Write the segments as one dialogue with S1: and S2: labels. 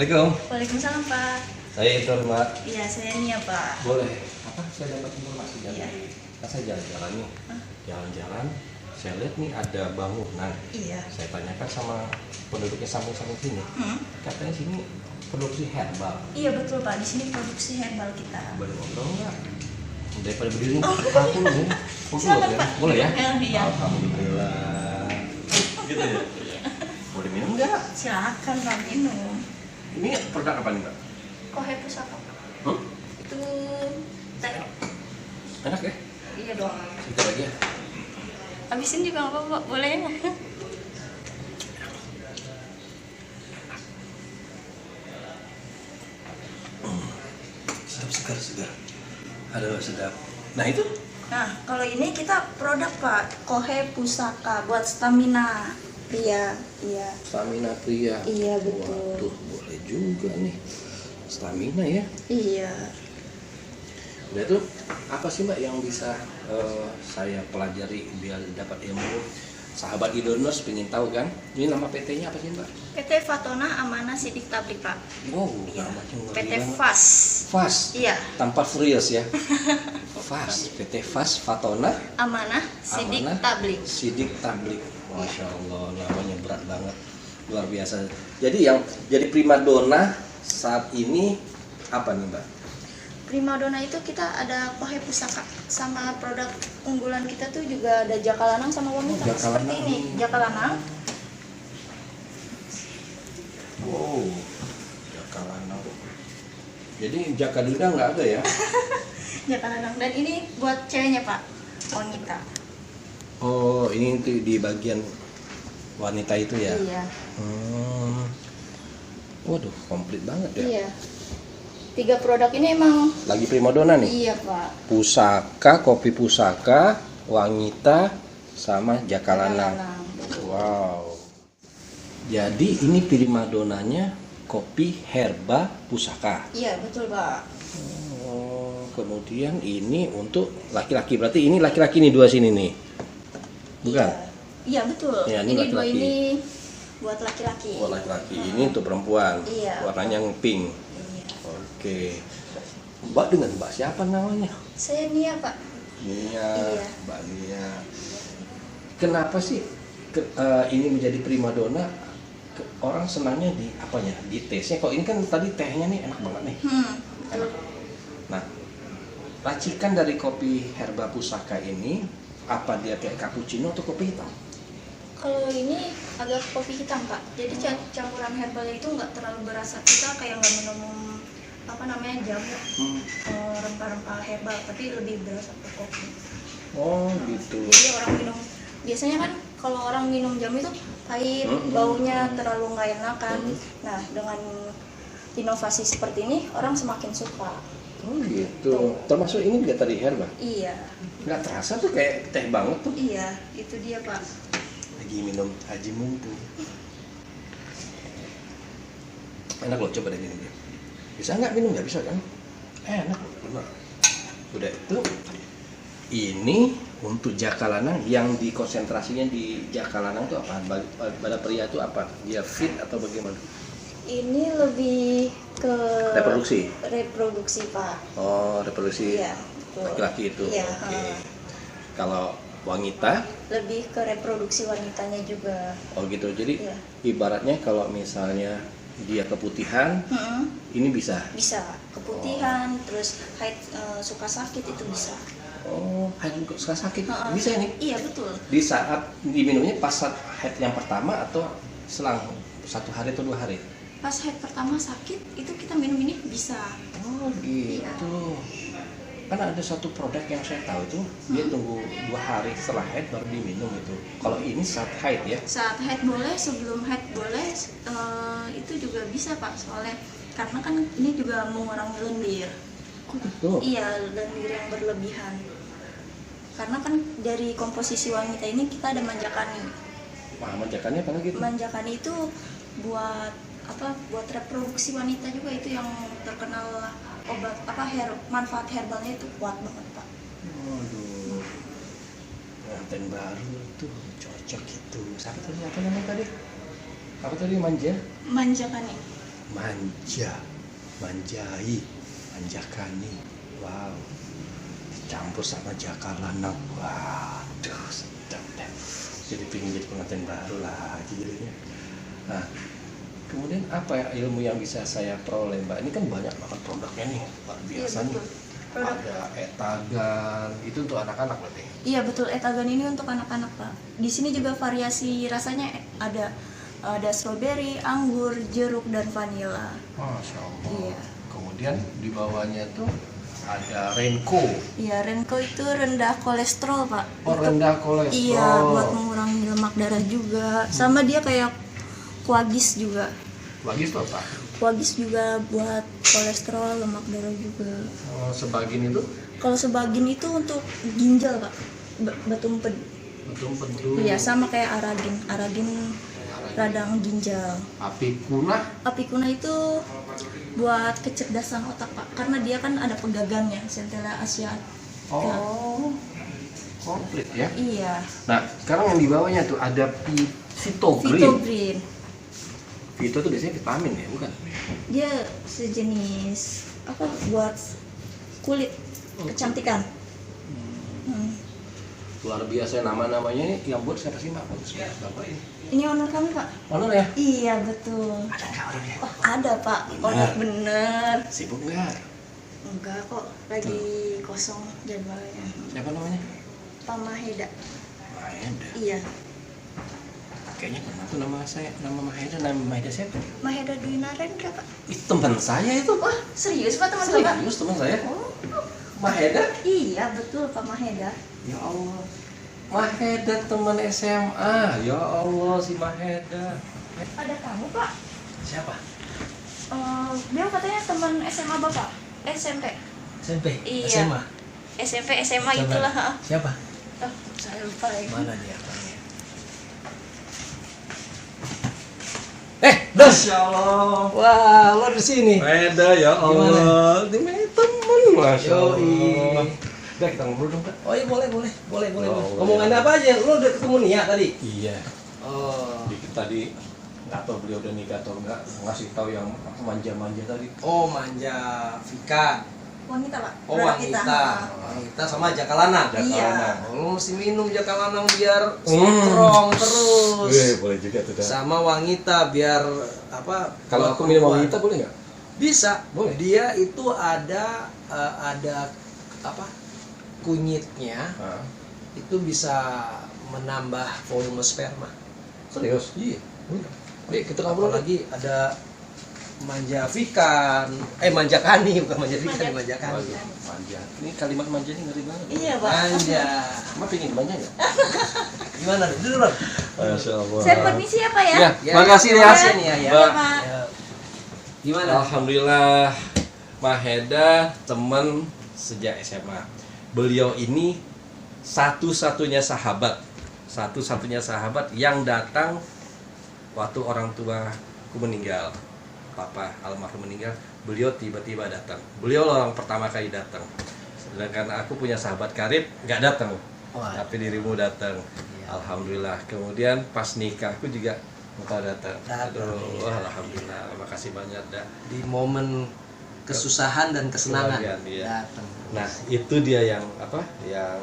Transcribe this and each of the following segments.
S1: Assalamualaikum.
S2: Waalaikumsalam Pak.
S1: Saya itu Mbak.
S2: Iya saya Nia Pak.
S1: Boleh. Apa saya dapat informasi dari?
S2: Iya.
S1: Kan saya jalan-jalan nih. Jalan-jalan. Saya lihat nih ada bangunan.
S2: Iya.
S1: Saya tanyakan sama penduduknya sambung-sambung sini. Katanya sini produksi herbal.
S2: Iya betul Pak. Di sini produksi herbal kita.
S1: Boleh ngobrol nggak? Daripada berdiri aku nih.
S2: Silakan, Pak.
S1: Boleh ya?
S2: Iya.
S1: Alhamdulillah. Gitu ya. Boleh minum nggak?
S2: Silakan Pak minum.
S1: Ini produk apa nih Mbak?
S2: Kohe pusaka. Itu teh.
S1: Enak ya?
S2: Iya dong.
S1: Sedikit lagi ya.
S2: Habisin juga nggak apa-apa. Boleh ya?
S1: Sedap segar. Aduh sedap. Nah itu?
S2: Nah kalau ini kita produk Pak. Kohe pusaka buat stamina. Iya.
S1: Stamina pria.
S2: Iya betul.
S1: Waduh, boleh juga nih. Stamina ya.
S2: Iya.
S1: Udah tuh, apa sih Mbak yang bisa saya pelajari biar dapat ilmu? Sahabat Idoners pengen tahu kan? Ini nama PT-nya apa sih Mbak?
S2: PT Fatona Amanah Sidik Tablik Pak.
S1: Wow,
S2: Iya.
S1: namanya ngeri
S2: PT
S1: banget.
S2: FAS.
S1: FAS.
S2: Iya.
S1: Tanpa furious ya. FAS, PT FAS Fatona
S2: Amanah Sidik
S1: Amanah
S2: Tablik.
S1: Sidik Tablik. Masya Allah, namanya berat banget, luar biasa. Jadi jadi primadona saat ini apa nih Mbak?
S2: Primadona itu kita ada kohe pusaka sama produk unggulan kita tuh juga ada jakalanang sama wanita seperti
S1: Jakalanang.
S2: ini. Jakalanang.
S1: Wow, jakalanang. Jadi jakaduda nggak ada ya?
S2: Jakalanang dan ini buat ceweknya Pak. Wanita.
S1: Oh, ini tuh di bagian wanita itu ya?
S2: Iya.
S1: Waduh, komplit banget ya.
S2: Iya. 3 produk ini emang
S1: Lagi primadona nih.
S2: iya Pak.
S1: Pusaka, kopi pusaka, wanita, sama jakalanang.
S2: Jakalanang.
S1: Wow. Jadi ini primadonanya kopi herba pusaka.
S2: Iya betul Pak.
S1: Oh, kemudian ini untuk laki-laki. Berarti ini laki-laki nih dua sini nih. Bukan?
S2: Iya betul.
S1: Ya, ini
S2: ini dua
S1: laki-laki.
S2: ini buat laki-laki.
S1: Oh, laki-laki. Ini untuk perempuan.
S2: Iya.
S1: Warnanya yang pink.
S2: Iya.
S1: Oke. Mbak dengan Mbak siapa namanya?
S2: Saya Nia Pak.
S1: Nia.
S2: Iya.
S1: Mbak Nia. Kenapa sih ini menjadi primadona? Orang senangnya di apanya? Di tesnya. Kalau ini kan tadi tehnya nih enak banget nih.
S2: Betul.
S1: Nah, racikan dari kopi herba pusaka ini apa dia kayak cappuccino atau kopi hitam?
S2: Kalau ini agak kopi hitam Pak. Jadi campuran herbalnya itu nggak terlalu berasa, kita kayak nggak minum apa namanya jamu rempah-rempah herbal, tapi lebih berasa ke kopi.
S1: Oh gitu.
S2: Jadi orang minum biasanya kan kalau orang minum jamu itu pahit, baunya terlalu nggak enak kan. Nah dengan inovasi seperti ini orang semakin suka.
S1: Oh gitu. Termasuk ini juga tadi herba.
S2: Iya.
S1: Nggak terasa tuh kayak teh banget tuh.
S2: Iya, itu dia Pak.
S1: Lagi minum Haji Mumpung. Enak loh, coba deh gini. Bisa nggak minum? Nggak bisa kan? Enak loh, bener. Udah itu, ini untuk jakalanang yang dikonsentrasinya di jakalanang itu apa? Pada pria itu apa? Dia fit atau bagaimana?
S2: Ini lebih ke reproduksi Pak.
S1: Oh, reproduksi
S2: Iya, betul.
S1: laki-laki itu.
S2: Iya,
S1: Oke. Kalau wanita?
S2: Lebih ke reproduksi wanitanya juga.
S1: Oh gitu. Jadi
S2: Iya.
S1: ibaratnya kalau misalnya dia keputihan, ini bisa.
S2: Bisa keputihan, terus haid suka sakit itu bisa.
S1: Oh, haid suka sakit.
S2: Heeh.
S1: Bisa ini?
S2: Iya betul.
S1: Di saat diminumnya pas saat haid yang pertama atau selang 1 hari atau 2 hari?
S2: Pas haid pertama sakit itu kita minum ini bisa.
S1: Oh gitu. Kan ada satu produk yang saya tahu itu dia tunggu 2 hari setelah haid baru diminum itu. Kalau ini saat haid ya?
S2: Saat haid boleh, sebelum haid boleh, itu juga bisa Pak, soalnya karena kan ini juga mengurangi lendir.
S1: Oh gitu.
S2: Iya, lendir yang berlebihan. Karena kan dari komposisi wanita ini kita ada manjakani.
S1: Wah, manjakannya apa gitu?
S2: Manjakani itu buat apa? Buat reproduksi wanita juga, itu yang terkenal obat apa manfaat herbalnya itu kuat banget Pak.
S1: Waduh. Pengantin baru tuh cocok itu. Siapa tadi? Apa namanya tadi? Apa tadi manja?
S2: Manjakani.
S1: manja, manjai, manjakani, wow, dicampur sama jakalanang, waduh sedap deh. Jadi pengen jadi pengantin baru lagi jadinya. Nah, kemudian apa ya ilmu yang bisa saya peroleh, Mbak? Ini kan banyak banget produknya nih, luar biasa nih.
S2: Produk.
S1: Ada etagan, itu untuk anak-anak berarti.
S2: Iya betul, etagan ini untuk anak-anak Pak. Di sini juga variasi rasanya ada strawberry, anggur, jeruk dan vanila.
S1: Masya Allah.
S2: Iya.
S1: Kemudian di bawahnya tuh ada Renko.
S2: Iya, Renko itu rendah kolesterol Pak.
S1: Oh, rendah kolesterol.
S2: Iya, buat mengurangi lemak darah juga. Sama dia kayak Kuagis juga.
S1: Bagis tuh apa?
S2: Kuagis juga buat kolesterol, lemak darah juga.
S1: Oh, sebagian itu
S2: Kalau sebagian itu untuk ginjal Pak, batu empedu.
S1: betul betul.
S2: Iya, sama kayak aragin. Aragin radang ginjal.
S1: Apikuna.
S2: Apikuna itu buat kecerdasan otak Pak, karena dia kan ada pegagangnya, Centella asiatica.
S1: Oh, komplit ya.
S2: Iya.
S1: Nah, sekarang yang di bawahnya tuh ada Vito Green.
S2: Vito Green.
S1: Vito tuh biasanya vitamin ya, bukan?
S2: Dia sejenis apa buat kulit, kecantikan.
S1: Luar biasa nama-namanya ini yang buat siapa sih Mbak? Bapak ini.
S2: Ini owner kami Pak.
S1: Honor ya?
S2: Iya betul.
S1: Ada nggak orangnya?
S2: Oh, ada Pak, owner bener.
S1: Sibuk nggak?
S2: Enggak kok, lagi kosong jadwalnya.
S1: Siapa namanya?
S2: Pak Maheda.
S1: Maheda.
S2: Iya.
S1: Kayaknya pernah tuh nama saya, nama Maheda. Nama Maheda siapa?
S2: Maheda Dwi Narendra Pak.
S1: Ih, teman saya itu.
S2: Wah, serius Pak teman Bapak?
S1: Serius teman saya.
S2: Oh,
S1: Maheda?
S2: iya betul Pak Maheda.
S1: Ya Allah. Maheda teman SMA. Ya Allah si Maheda.
S2: Ada kamu Pak?
S1: Siapa?
S2: Dia katanya teman SMA Bapak. SMP.
S3: SMP,
S2: Iya.
S3: SMA.
S2: SMP SMA
S3: Coba.
S2: itulah.
S3: Siapa?
S2: Oh, saya lupa lagi.
S3: Mana dia orangnya?
S1: Masya Allah.
S3: Wah, lo di sini.
S1: Maheda ya Allah. Ini teman Masya Allah. Udah kita ngobrol dong Kak.
S3: Oh iya boleh.
S1: Oh,
S3: Ngomongan
S1: iya.
S3: apa aja? Lo udah ketemu Nia tadi?
S1: Iya.
S3: Oh.
S1: Dikit tadi nggak tahu beliau udah nikah atau enggak, ngasih tahu yang manja-manja tadi.
S3: Oh manja, Vika.
S2: Wanita Pak.
S3: Oh
S2: Produk
S3: wanita. Wanita sama Jakalanang.
S1: Jakalanang.
S3: Oh, lo mesti minum Jakalanang biar strong terus.
S1: boleh juga tuh.
S3: Sama wanita biar apa?
S1: Kalau
S3: buat
S1: aku minum
S3: perempuan.
S1: wanita boleh nggak?
S3: Bisa.
S1: Boleh.
S3: Dia itu ada apa? Kunyitnya
S1: Nah,
S3: itu bisa menambah volume sperma.
S1: serius?
S3: Iya.
S1: Ayo kita ngobrol lagi.
S3: Apalagi ada manjavikan, manjakani bukan manjavikan, manjakani.
S1: Waduh, manja. Ini kalimat manja ini ngeri banget.
S2: Iya Pak.
S3: Manja.
S1: Emang pengen manja nggak?
S3: Gimana? Dulu Bang.
S1: Masya Allah.
S2: Saya permisi ya Pak ya.
S1: Ya, makasih ya.
S3: Makasih nih ya.
S2: Iya
S1: Mbak.
S2: Pak.
S3: Ya. Gimana?
S1: Alhamdulillah, Maheda teman sejak SMA. Beliau ini satu-satunya sahabat yang datang waktu orang tuaku meninggal, papa almarhum meninggal. Beliau tiba-tiba datang. Beliau orang pertama kali datang. Sedangkan aku punya sahabat karib nggak datang,
S3: Wah.
S1: tapi dirimu datang.
S3: Iya.
S1: Alhamdulillah. Kemudian pas nikahku juga engkau datang.
S3: Datang,
S1: Aduh,
S3: iya.
S1: alhamdulillah. Makasih banyak dah.
S3: Di momen kesusahan dan kesenangan
S1: Kebahagiaan, iya.
S3: datang.
S1: Nah, itu dia yang apa? Yang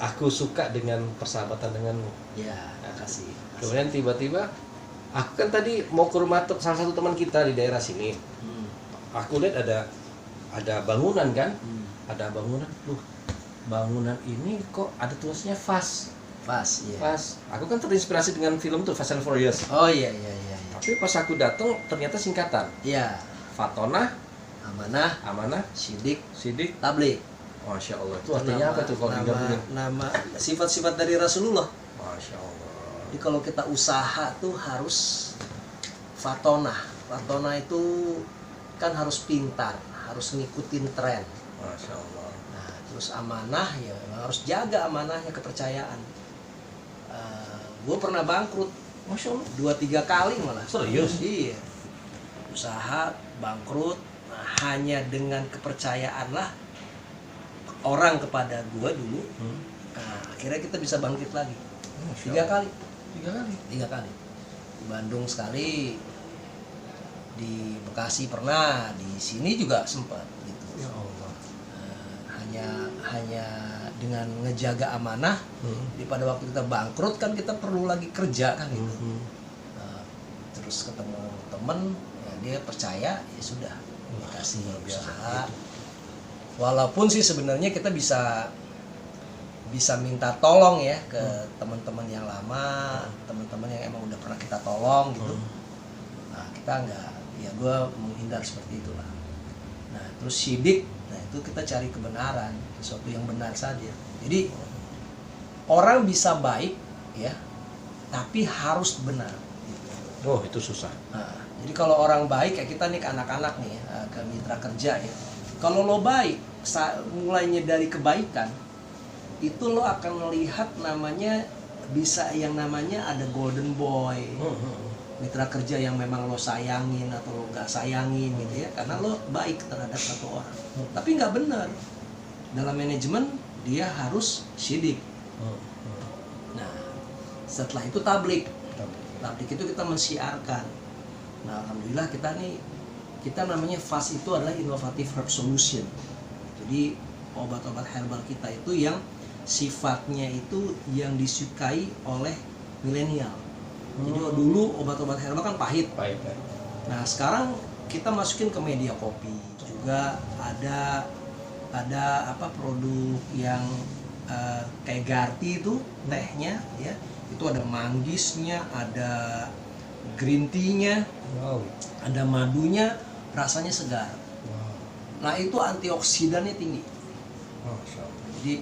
S1: aku suka dengan persahabatan denganmu.
S3: Ya, makasih.
S1: Kemudian tiba-tiba aku kan tadi mau ke rumah salah satu teman kita di daerah sini.
S3: Hmm.
S1: Aku lihat ada bangunan kan?
S3: Hmm.
S1: Ada bangunan. Loh, bangunan ini kok ada tulisnya Fast.
S3: Pas, iya.
S1: Fast. Aku kan terinspirasi dengan film tuh Fast and Furious.
S3: Oh iya.
S1: Tapi pas aku datang ternyata singkatan.
S3: Iya.
S1: Fatona,
S3: Amanah,
S1: Amanah,
S3: Sidik,
S1: Sidik.
S3: Tablik.
S1: Masya Allah. Itu artinya apa tuh kalau digabungin?
S3: Nama sifat-sifat dari Rasulullah.
S1: Masya Allah.
S3: Jadi kalau kita usaha tuh harus Fatona. Fatona itu kan harus pintar, harus ngikutin tren.
S1: Masya Allah.
S3: Nah, terus amanah ya harus jaga amanahnya, kepercayaan. Gue pernah bangkrut
S1: Masya Allah.
S3: 2-3 kali malah.
S1: Serius?
S3: Iya. Usaha bangkrut, nah, hanya dengan kepercayaan lah orang kepada gue dulu. Nah, akhirnya kita bisa bangkit lagi.
S1: Masya
S3: 3 kali.
S1: Allah. 3 kali.
S3: 3 kali. Di Bandung sekali, di Bekasi pernah, di sini juga sempat gitu.
S1: Ya Allah.
S3: Hanya dengan ngejaga amanah, di pada waktu kita bangkrut kan kita perlu lagi kerja kan gitu. Terus ketemu temen, ya dia percaya, ya sudah dikasih usaha. Walaupun sih sebenarnya kita bisa minta tolong ya ke teman-teman yang lama, teman-teman yang emang udah pernah kita tolong gitu. Nah kita nggak, ya gue menghindar seperti itulah. Nah terus syidik, nah itu kita cari kebenaran, sesuatu yang benar saja. Jadi orang bisa baik ya, tapi harus benar.
S1: Oh itu susah.
S3: Nah, jadi kalau orang baik kayak kita nih ke anak-anak nih, ke mitra kerja ya. Kalau lo baik, mulainya dari kebaikan, itu lo akan melihat namanya bisa yang namanya ada golden boy, mitra kerja yang memang lo sayangin atau lo nggak sayangin gitu ya, karena lo baik terhadap satu orang. Tapi nggak benar. Dalam manajemen dia harus syidik. Nah, setelah itu tablik. Tablik itu kita mensiarkan. Nah, alhamdulillah kita namanya FAS itu adalah Innovative Herb Solution. Jadi obat-obat herbal kita itu yang sifatnya itu yang disukai oleh milenial. Jadi dulu obat-obat herbal kan pahit. Nah, sekarang kita masukin ke media kopi. Juga ada produk yang kayak Garti itu tehnya ya. Itu ada manggisnya, ada green tea-nya, ada madunya, rasanya segar. Nah itu antioksidannya tinggi. Jadi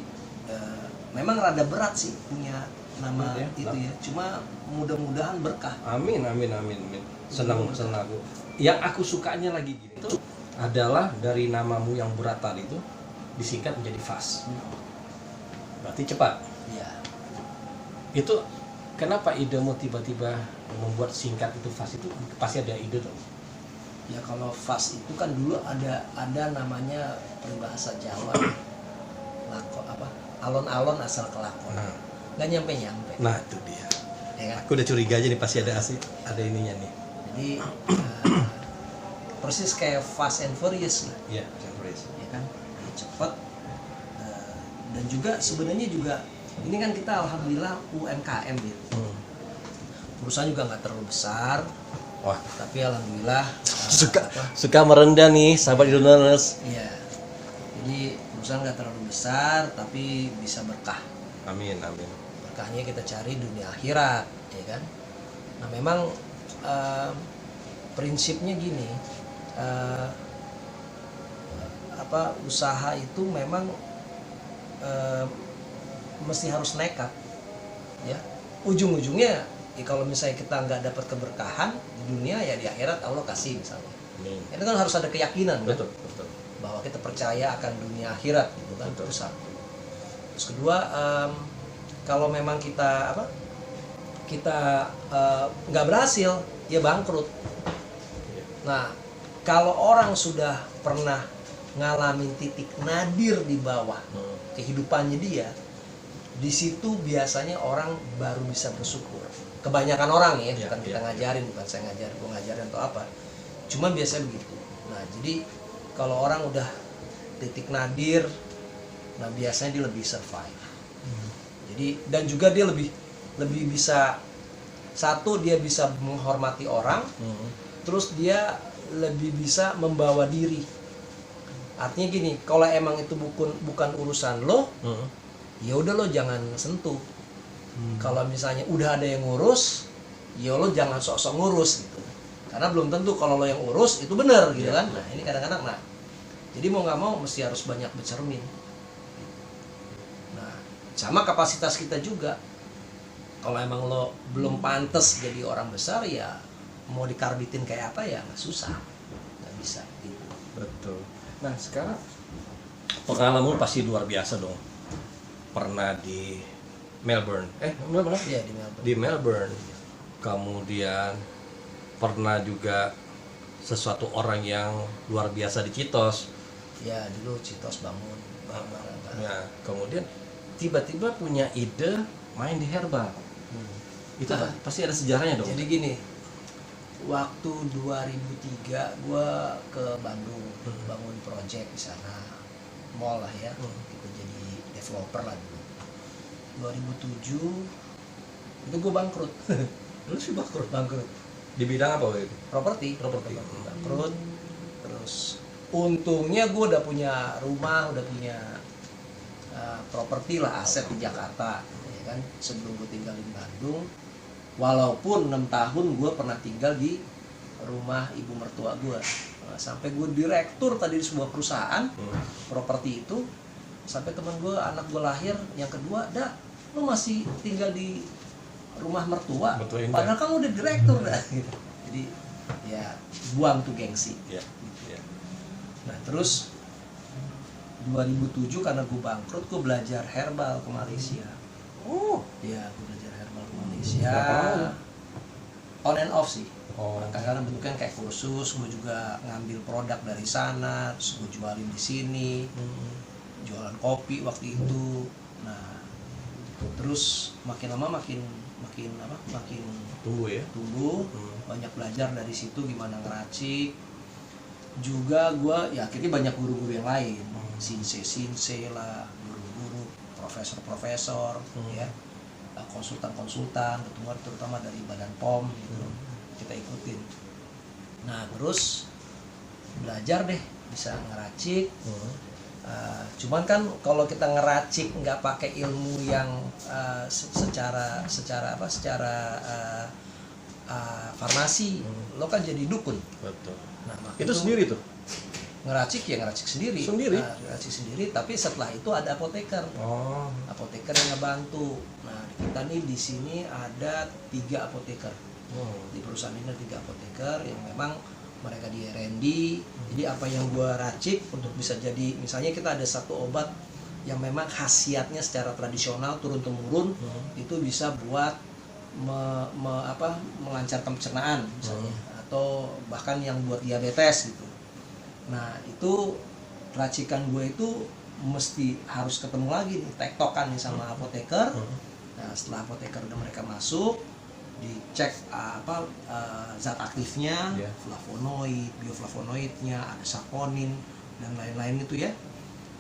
S3: memang rada berat sih punya nama itu ya. Cuma mudah-mudahan berkah.
S1: Amin. Senang aku. Yang aku sukanya lagi gini itu adalah dari namamu yang berat tadi itu disingkat menjadi FAS. Berarti cepat.
S3: Iya.
S1: Itu kenapa idemu tiba-tiba membuat singkat itu FAS itu pasti ada ide dong.
S3: Ya kalau FAS itu kan dulu ada namanya peribahasa Jawa. Alon-alon asal kelakon. Nggak nyampe.
S1: Nah itu dia.
S3: Ya kan?
S1: Aku udah curiga aja nih pasti ada ininya nih.
S3: Jadi persis kayak Fast and Furious lah.
S1: Iya, Furious.
S3: Ya kan? Cepet. Dan juga sebenarnya juga ini kan kita alhamdulillah UMKM gitu. Perusahaan juga nggak terlalu besar.
S1: Wah,
S3: tapi alhamdulillah
S1: suka merendah nih sahabat donors.
S3: Iya. Jadi perusahaan nggak terlalu besar tapi bisa berkah.
S1: Amin.
S3: Berkahnya kita cari dunia akhirat, ya kan? Nah memang prinsipnya gini, usaha itu memang mesti harus nekat, ya. Ujung-ujungnya, ya kalau misalnya kita nggak dapat keberkahan di dunia, ya di akhirat Allah kasih misalnya. Itu kan harus ada keyakinan,
S1: betul.
S3: Bahwa kita percaya akan dunia akhirat, gitu kan? Itu satu. Terus kedua, kalau memang kita nggak berhasil, ya bangkrut. Nah, kalau orang sudah pernah ngalamin titik nadir di bawah kehidupannya dia, di situ biasanya orang baru bisa bersyukur. Kebanyakan orang ya, bukan kita ngajarin, bukan saya ngajarin, gue ngajarin atau apa. Cuma biasanya begitu. Nah, jadi kalau orang udah titik nadir, nah biasanya dia lebih survive. Jadi dan juga dia lebih bisa, satu dia bisa menghormati orang, terus dia lebih bisa membawa diri. Artinya gini, kalau emang itu bukan urusan lo, ya udah lo jangan sentuh. Kalau misalnya udah ada yang ngurus, ya lo jangan sok-sok ngurus gitu. Karena belum tentu kalau lo yang urus itu benar gitu kan. Nah ini kadang-kadang, jadi mau nggak mau mesti harus banyak bercermin. Nah sama kapasitas kita juga. Kalau emang lo belum pantas jadi orang besar, ya mau dikarbitin kayak apa ya nggak susah, nggak bisa gitu.
S1: Betul. Nah sekarang pengalaman pasti luar biasa dong. Pernah di Melbourne, mana?
S3: Iya di Melbourne.
S1: Di Melbourne. Kemudian pernah juga sesuatu orang yang luar biasa di Citos.
S3: Ya dulu Citos bangun.
S1: Ya, kemudian tiba-tiba punya ide main di herbal. Itu pasti ada sejarahnya dong.
S3: Jadi gini, waktu 2003 gue ke Bandung bangun project di sana, mall lah ya, ikut jadi developer lah dulu. 2007 itu gue bangkrut.
S1: Lu sih bangkrut.
S3: Di
S1: bidang apa waktu itu?
S3: Properti. Bangkrut. Terus untungnya gue udah punya rumah, udah punya properti lah, aset di Jakarta, ya kan. Sebelum gue tinggal di Bandung, walaupun 6 tahun gue pernah tinggal di rumah ibu mertua gue, sampai gue direktur tadi di sebuah perusahaan properti itu, sampai teman gue, anak gue lahir yang kedua, dah lu masih tinggal di rumah mertua, padahal kamu udah direktur dah gitu. Jadi ya buang tuh gengsi. Nah terus 2007 karena gue bangkrut, gue belajar herbal ke Malaysia. Ya gue belajar herbal ke Malaysia. On and off sih. Kadang-kadang bentuknya kayak kursus, gue juga ngambil produk dari sana, terus gue jualin di sini, jualan kopi waktu itu. Nah, terus makin lama makin tumbuh, banyak belajar dari situ gimana ngeracik. Juga gue ya akhirnya banyak guru-guru yang lain, sinse lah, guru-guru, profesor ya, konsultan terutama dari Badan POM gitu, kita ikutin. Nah terus belajar deh bisa ngeracik. Cuman kan kalau kita ngeracik nggak pakai ilmu yang secara farmasi, lo kan jadi dukun.
S1: Betul.
S3: Nah,
S1: itu sendiri tuh
S3: ngeracik sendiri. Nah, ngeracik sendiri, tapi setelah itu ada apoteker. Apoteker yang ngebantu. Nah, kita nih di sini ada 3 apoteker. Di perusahaan ini ada 3 apoteker yang memang mereka di R&D. Jadi apa yang gua racik untuk bisa jadi, misalnya kita ada satu obat yang memang khasiatnya secara tradisional turun temurun, itu bisa buat melancarkan pencernaan misalnya, atau bahkan yang buat diabetes gitu. Nah itu racikan gue itu mesti harus ketemu lagi nih, tektokan nih sama apoteker. Nah setelah apoteker udah mereka masuk, dicek zat aktifnya, flavonoid, bioflavonoidnya, ada saponin dan lain-lain itu ya.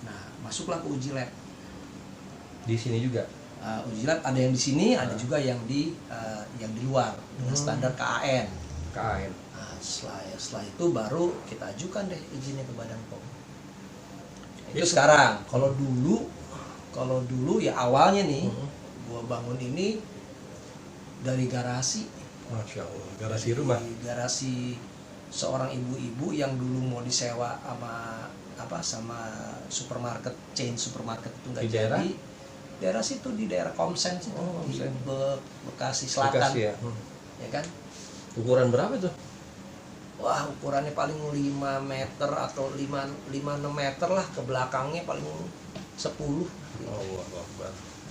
S3: Nah masuklah ke uji lab.
S1: Di sini juga
S3: uji lab ada yang di sini, ada juga yang di luar dengan standar KAN. Nah, setelah itu baru kita ajukan deh izinnya ke Badan POM. Itu sekarang. Kalau dulu ya awalnya nih, gua bangun ini dari garasi.
S1: Masya Allah, garasi rumah.
S3: Garasi seorang ibu-ibu yang dulu mau disewa sama supermarket, chain supermarket itu nggak jadi. Daerah situ di daerah Komsen situ, di Bekasi Selatan.
S1: Ya
S3: kan?
S1: Ukuran berapa tuh?
S3: Wah, ukurannya paling 5 meter atau 5-6 meter lah, ke belakangnya paling 10.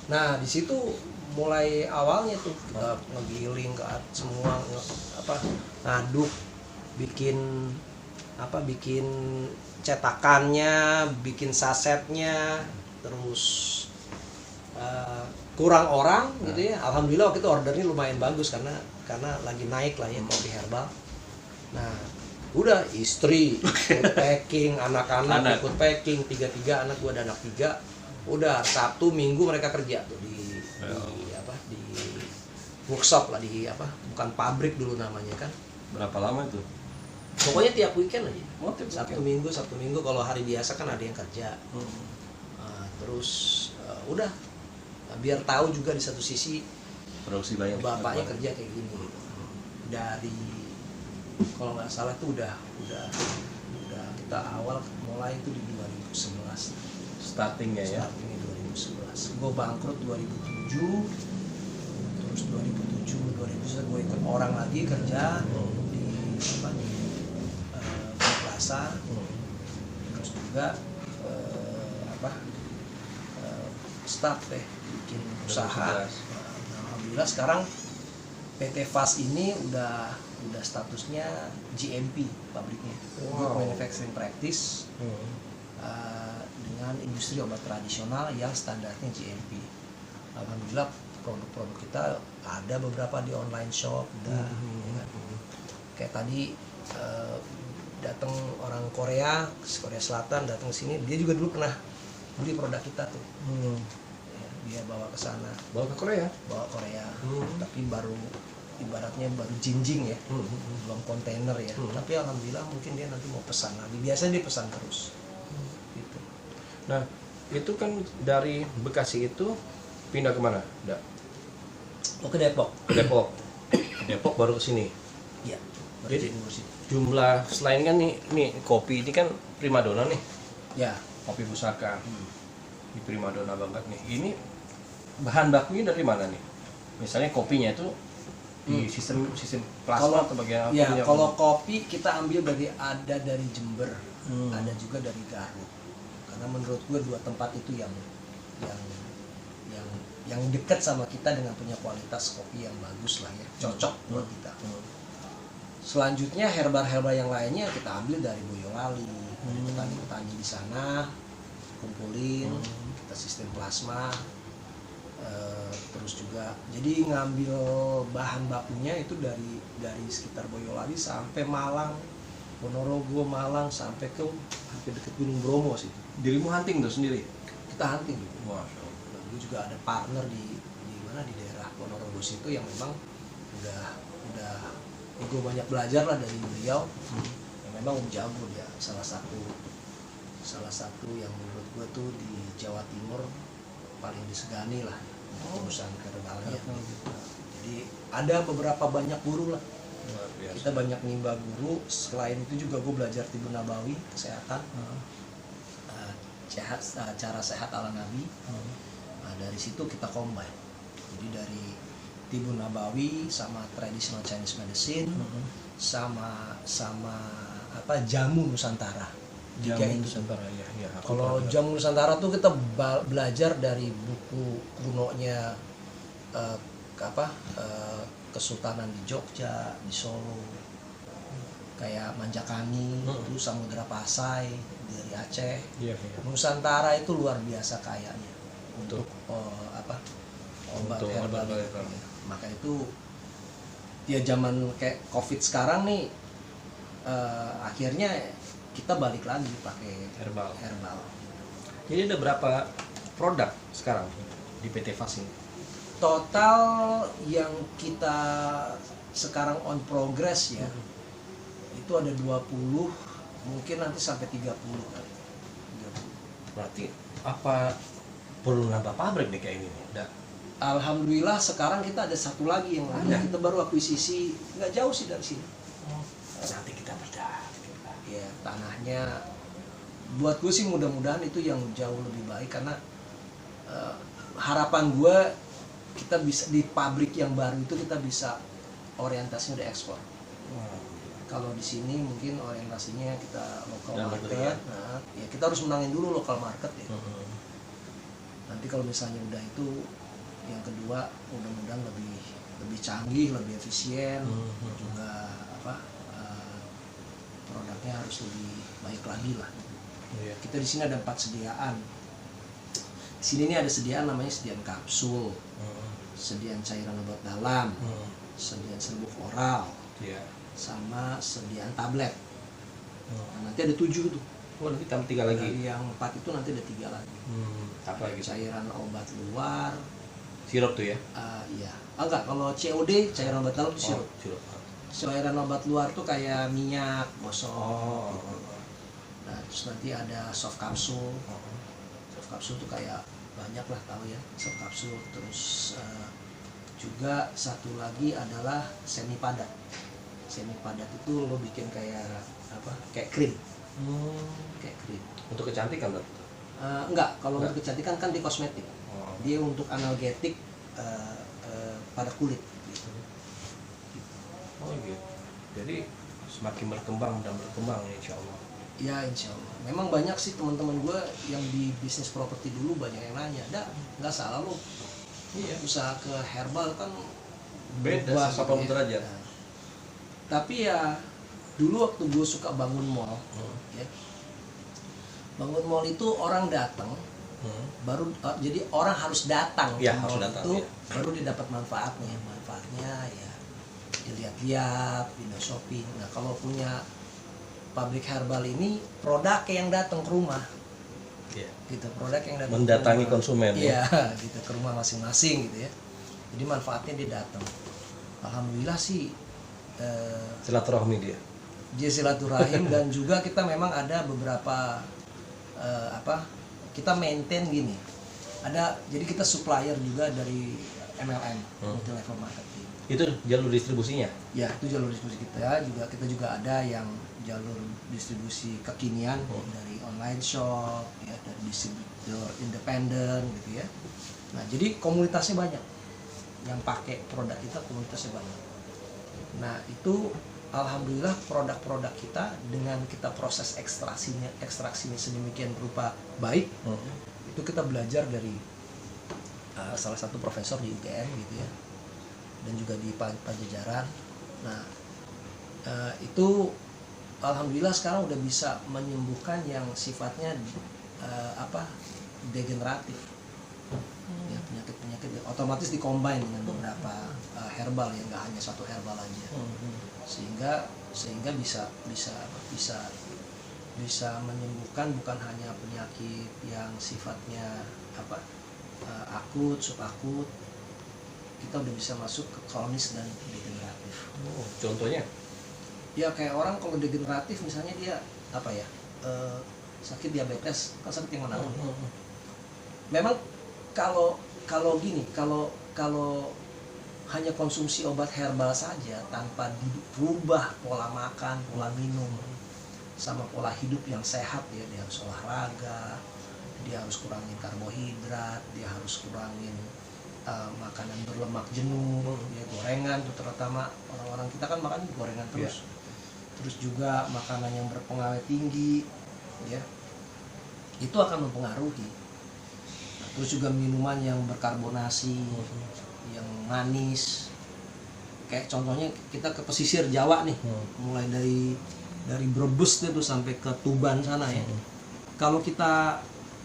S3: Nah, di situ mulai awalnya tuh kita ngegiling ke semua, ngaduk, bikin cetakannya, bikin sasetnya, terus kurang orang gitu ya. Alhamdulillah waktu itu ordernya lumayan bagus karena lagi naik lah ya kopi herbal. Nah udah istri ikut packing, anak-anak ikut packing, 3 anak, gua ada anak 3. Udah Sabtu Minggu mereka kerja tuh di workshop lah, bukan pabrik dulu namanya kan.
S1: Berapa lama itu?
S3: Pokoknya tiap weekend aja. Sabtu Minggu kalau hari biasa kan ada yang kerja. Terus udah biar tahu juga di satu sisi
S1: produksi banyak,
S3: bapaknya kerja kayak gini. Dari kalau nggak salah tuh udah kita awal mulai itu di 2011
S1: startingnya
S3: 2011. Gue bangkrut 2007, terus 2009 gue ikut orang lagi kerja di Plaza, terus juga start deh bikin usaha. Alhamdulillah sekarang PT FAS ini udah statusnya GMP pabriknya, Good Manufacturing Practice, dengan industri obat tradisional yang standarnya GMP. Alhamdulillah produk-produk kita ada beberapa di online shop udah. Kayak tadi datang orang Korea Selatan datang ke sini, dia juga dulu pernah beli produk kita tuh. Ya, dia bawa ke sana,
S1: Bawa ke Korea.
S3: tapi baru ibaratnya baru jinjing ya, belum kontainer ya. Tapi alhamdulillah mungkin dia nanti mau pesan lagi. Biasanya dia pesan terus. Gitu.
S1: Nah, itu kan dari Bekasi itu pindah kemana?
S3: Mau ke Depok.
S1: Ke Depok. Depok baru ke sini.
S3: Iya.
S1: Jadi jumlah selain kan nih kopi ini kan primadona nih.
S3: Ya.
S1: Kopi Pusaka. Ini primadona banget nih. Ini bahan bakunya dari mana nih? Misalnya kopinya itu di sistem plasma atau bagian apa?
S3: Ya, kalau kopi kita ambil ada dari Jember, ada juga dari Garut. Karena menurut gue dua tempat itu yang dekat sama kita dengan punya kualitas kopi yang bagus lah ya, cocok buat kita. Selanjutnya herba yang lainnya kita ambil dari Boyolali, petani di sana, kumpulin, kita sistem plasma. Terus juga jadi ngambil bahan bakunya itu dari sekitar Boyolali sampai Malang, Ponorogo, Malang sampai ke hampir dekat Gunung Bromo sih.
S1: Dirimu hunting tuh sendiri?
S3: Kita hunting gitu.
S1: Wah,
S3: Gue juga ada partner di mana di daerah Ponorogo situ yang memang udah gue banyak belajar lah dari beliau. Yang memang jago dia, salah satu yang menurut gue tuh di Jawa Timur paling disegani lah urusan herbalnya. Jadi ada beberapa banyak guru lah. Kita banyak nimba guru. Selain itu juga gue belajar Tibun Nabawi, kesehatan, cara sehat ala Nabi. Nah, dari situ kita combine. Jadi dari Tibun Nabawi sama traditional Chinese medicine, sama jamu Nusantara.
S1: Jamu Nusantara ya.
S3: Kalau jamu Nusantara tuh kita belajar dari buku kunonya Kesultanan di Jogja, di Solo, kayak Manjakani, itu Samudra Pasai dari Aceh. Nusantara itu luar biasa kayanya untuk obat herbal. Maka itu ya zaman kayak COVID sekarang nih, akhirnya kita balik lagi pakai herbal.
S1: Jadi ada berapa produk sekarang di PT Fas ini?
S3: Total yang kita sekarang on progress ya, itu ada 20, mungkin nanti sampai 30 kali.
S1: Berarti apa perlu nambah pabrik nih kayak ini?
S3: Alhamdulillah sekarang kita ada satu lagi yang kita baru akuisisi, nggak jauh sih dari sini.
S1: Nanti kita bedah.
S3: Ya, tanahnya buat gue sih mudah-mudahan itu yang jauh lebih baik, karena harapan gue kita bisa di pabrik yang baru itu kita bisa orientasinya udah ekspor. Kalau di sini mungkin orientasinya kita lokal market. Nah, ya kita harus menangin dulu lokal market ya. Nanti kalau misalnya udah itu, yang kedua mudah-mudahan lebih canggih, lebih efisien, juga produknya harus lebih baik lagi lah. Kita di sini ada 4 sediaan. Di sini ini ada sediaan namanya sediaan kapsul, sediaan cairan obat dalam, sediaan serbuk oral, sama sediaan tablet. Nah, nanti ada 7 tuh.
S1: Nanti tambah 3 lagi.
S3: Dari yang 4 itu nanti ada 3 lagi.
S1: Apa lagi?
S3: Cairan obat luar.
S1: Sirup tuh ya?
S3: Iya. Enggak, kalau COD cairan obat dalam itu sirup. Cairan obat luar tuh kayak minyak, gosok. Nah, terus nanti ada soft kapsul. Soft kapsul tuh kayak banyak lah tahu ya, soft kapsul. Terus juga satu lagi adalah semi padat. Semi padat itu lo bikin kayak kayak krim. Kayak krim.
S1: Untuk kecantikan berarti?
S3: Enggak, kalau untuk kecantikan kan di kosmetik. Dia untuk analgetik pada kulit.
S1: Oh gitu. Jadi semakin berkembang insya Allah.
S3: Ya insya Allah. Memang banyak sih teman-teman gue yang di bisnis properti dulu banyak yang nanya, nggak salah lo. Iya. Usaha ke herbal kan
S1: beda 80 derajat.
S3: Nah, tapi ya dulu waktu gue suka bangun mall, ya, bangun mall itu orang datang, baru jadi orang harus datang
S1: ya,
S3: ke mall
S1: harus datang,
S3: itu
S1: ya.
S3: baru dia dapat manfaatnya ya dilihat-lihat, window shopping. Nah kalau punya pabrik herbal ini produk yang datang ke rumah, gitu, produk yang datang
S1: mendatangi
S3: ke rumah.
S1: konsumen.
S3: Iya, gitu, ke rumah masing-masing gitu ya. Jadi manfaatnya dia datang. Alhamdulillah sih
S1: Silaturahmi dia.
S3: dia silaturahim dan juga kita memang ada beberapa kita maintain gini. Jadi kita supplier juga dari MLM, multi level marketing.
S1: Itu jalur distribusinya.
S3: Ya, itu jalur distribusi kita juga ada yang jalur distribusi kekinian dari online shop ya, dari distributor independen gitu ya. Nah, jadi komunitasnya banyak. Yang pakai produk kita komunitasnya banyak. Nah, itu alhamdulillah produk-produk kita dengan kita proses ekstraksinya sedemikian berupa baik. Itu kita belajar dari salah satu profesor di UGM gitu ya. Dan juga di Pajajaran. Nah, itu alhamdulillah sekarang udah bisa menyembuhkan yang sifatnya degeneratif. Ya, penyakit otomatis dikombine dengan beberapa herbal yang nggak hanya satu herbal aja. Sehingga bisa menyembuhkan bukan hanya penyakit yang sifatnya akut, subakut. Kita udah bisa masuk ke kronis dan degeneratif.
S1: Contohnya?
S3: Ya kayak orang kalau degeneratif misalnya dia sakit diabetes, kan sakit yang mana? Memang kalau hanya konsumsi obat herbal saja tanpa dirubah pola makan, pola minum, sama pola hidup yang sehat ya, dia harus olahraga, dia harus kurangin karbohidrat, dia harus kurangin makanan berlemak jenuh, ya gorengan terutama orang-orang kita kan makan gorengan terus. Terus juga makanan yang berpengawet tinggi, ya itu akan mempengaruhi. Nah, terus juga minuman yang berkarbonasi, yang manis. Kayak contohnya kita ke pesisir Jawa nih, mulai dari Brebes itu sampai ke Tuban sana ya. Kalau kita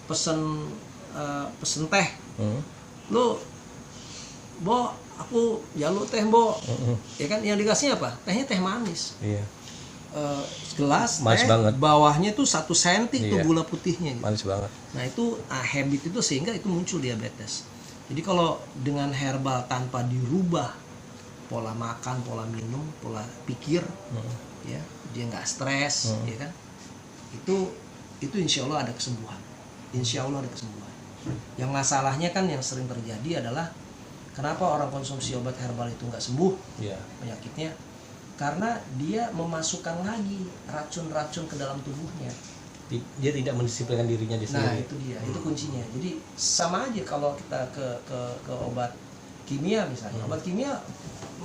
S3: pesen teh, lo Bo, aku jaluk teh, Bo. Ya kan yang dikasihnya apa? Tehnya teh manis.
S1: Iya.
S3: Gelas
S1: manis
S3: teh
S1: banget.
S3: Bawahnya tuh 1 senti tuh gula putihnya gitu.
S1: Manis banget.
S3: Nah, itu habit itu sehingga itu muncul diabetes. Jadi kalau dengan herbal tanpa dirubah pola makan, pola minum, pola pikir, ya, dia nggak stres, ya kan? Itu insya Allah ada kesembuhan. Insya Allah ada kesembuhan. Yang masalahnya kan yang sering terjadi adalah kenapa orang konsumsi obat herbal itu nggak sembuh penyakitnya? Karena dia memasukkan lagi racun-racun ke dalam tubuhnya.
S1: Dia tidak mendisiplinkan dirinya di sini.
S3: Nah, itu dia, itu kuncinya. Jadi sama aja kalau kita ke obat kimia misalnya. Obat kimia,